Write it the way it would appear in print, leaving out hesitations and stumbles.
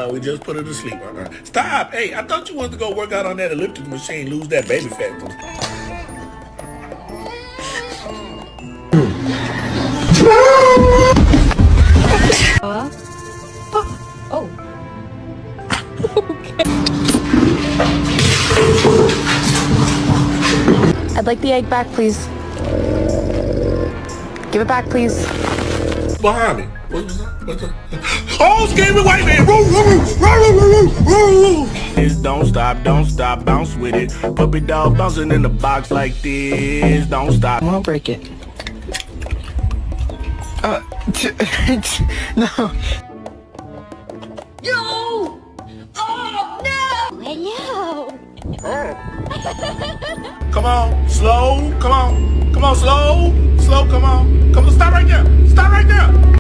We just put her to sleep. Stop. Hey, I thought you wanted to go work out on that elliptical machine, lose that baby fat. Oh. I'd like the egg back, please. Give it back, please. Behind me. What was that? What's that? Oh, scary white man! Don't stop, bounce with it. Puppy dog bouncing in the box like this. Don't stop. I won't break it. No. No! Oh, no! Hello! Come on, slow. Come on, slow. Come on. Stop right there.